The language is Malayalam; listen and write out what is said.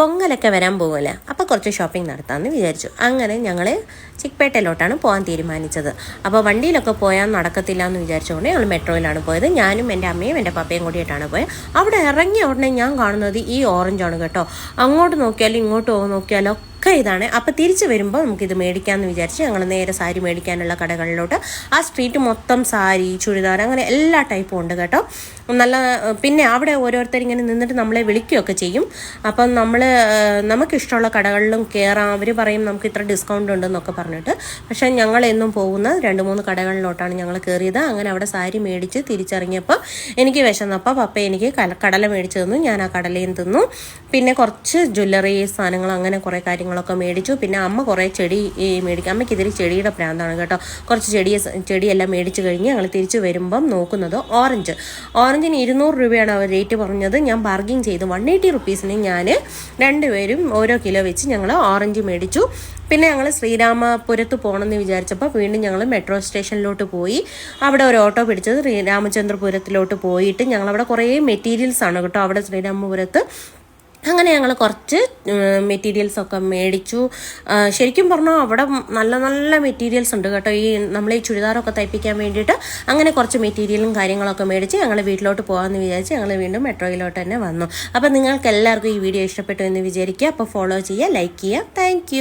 പൊങ്ങലൊക്കെ വരാൻ പോകുമല്ലേ, അപ്പോൾ കുറച്ച് ഷോപ്പിംഗ് നടത്താമെന്ന് വിചാരിച്ചു. അങ്ങനെ ഞങ്ങൾ ചിക്പേട്ടയിലോട്ടാണ് പോകാൻ തീരുമാനിച്ചത്. അപ്പോൾ വണ്ടിയിലൊക്കെ പോയാൽ നടക്കത്തില്ല എന്ന് വിചാരിച്ചുകൊണ്ട് ഞങ്ങൾ മെട്രോയിലാണ് പോയത്. ഞാനും എൻ്റെ അമ്മയും എൻ്റെ പപ്പയും കൂടിയിട്ടാണ് പോയത്. അവിടെ ഇറങ്ങിയ ഉടനെ ഞാൻ കാണുന്നത് ഈ ഓറഞ്ചാണ് കേട്ടോ. അങ്ങോട്ട് നോക്കിയാലും ഇങ്ങോട്ട് നോക്കിയാലോ ഒക്കെ ഇതാണ്. അപ്പോൾ തിരിച്ച് വരുമ്പോൾ നമുക്കിത് മേടിക്കാമെന്ന് വിചാരിച്ച് ഞങ്ങൾ നേരെ സാരി മേടിക്കാനുള്ള കടകളിലോട്ട്. ആ സ്ട്രീറ്റ് മൊത്തം സാരി, ചുരിദാർ, അങ്ങനെ എല്ലാ ടൈപ്പും ഉണ്ട് കേട്ടോ. നല്ല പിന്നെ അവിടെ ഓരോരുത്തരിങ്ങനെ നിന്നിട്ട് നമ്മളെ വിളിക്കുകയൊക്കെ ചെയ്യും. അപ്പം നമുക്കിഷ്ടമുള്ള കടകളിലും കയറാം. അവർ പറയും നമുക്ക് ഇത്ര ഡിസ്കൗണ്ട് ഉണ്ടെന്നൊക്കെ പറഞ്ഞിട്ട്. പക്ഷേ ഞങ്ങളെന്നും പോകുന്ന 2-3 കടകളിലോട്ടാണ് ഞങ്ങൾ കയറിയത്. അങ്ങനെ അവിടെ സാരി മേടിച്ച് തിരിച്ചിറങ്ങിയപ്പോൾ എനിക്ക് വിശന്നപ്പോൾ പപ്പ എനിക്ക് കടല മേടിച്ച് തന്നു. ഞാൻ ആ കടലയും തിന്നു. പിന്നെ കുറച്ച് ജ്വല്ലറി സാധനങ്ങൾ, അങ്ങനെ കുറേ കാര്യങ്ങളൊക്കെ മേടിച്ചു. പിന്നെ അമ്മ കുറേ ചെടി മേടിക്കും. അമ്മയ്ക്ക് ഇതിൽ ചെടിയുടെ പ്രാന്താണ് കേട്ടോ. കുറച്ച് ചെടിയെല്ലാം മേടിച്ച് കഴിഞ്ഞ് ഞങ്ങൾ തിരിച്ച് വരുമ്പം നോക്കുന്നത് ഓറഞ്ചിന് 200 രൂപയാണ് അവർ റേറ്റ് പറഞ്ഞത്. ഞാൻ ബാർഗിൻ ചെയ്ത് 180 റുപ്പീസിന് ഞാൻ 2 പേരും ഓരോ കിലോ വെച്ച് ഞങ്ങൾ ഓറഞ്ച് മേടിച്ചു. പിന്നെ ഞങ്ങൾ ശ്രീരാമപുരത്ത് പോകണമെന്ന് വിചാരിച്ചപ്പോൾ വീണ്ടും ഞങ്ങൾ മെട്രോ സ്റ്റേഷനിലോട്ട് പോയി. അവിടെ ഒരു ഓട്ടോ പിടിച്ചത് രാമചന്ദ്രപുരത്തിലോട്ട് പോയിട്ട് ഞങ്ങളവിടെ കുറേ മെറ്റീരിയൽസാണ് കേട്ടോ അവിടെ ശ്രീരാമപുരത്ത്. അങ്ങനെ ഞങ്ങൾ കുറച്ച് മെറ്റീരിയൽസൊക്കെ മേടിച്ചു. ശരിക്കും പറഞ്ഞാൽ അവിടെ നല്ല നല്ല മെറ്റീരിയൽസ് ഉണ്ട് കേട്ടോ, ഈ നമ്മൾ ഈ ചുരിദാറൊക്കെ തയ്പ്പിക്കാൻ വേണ്ടിയിട്ട്. അങ്ങനെ കുറച്ച് മെറ്റീരിയലും കാര്യങ്ങളൊക്കെ മേടിച്ച് ഞങ്ങൾ വീട്ടിലോട്ട് പോകാമെന്ന് വിചാരിച്ച് ഞങ്ങൾ വീണ്ടും മെട്രോയിലോട്ട് തന്നെ വന്നു. അപ്പോൾ നിങ്ങൾക്ക് എല്ലാവർക്കും ഈ വീഡിയോ ഇഷ്ടപ്പെട്ടു എന്ന് വിചാരിക്കുക. അപ്പോൾ ഫോളോ ചെയ്യുക, ലൈക്ക് ചെയ്യുക. താങ്ക്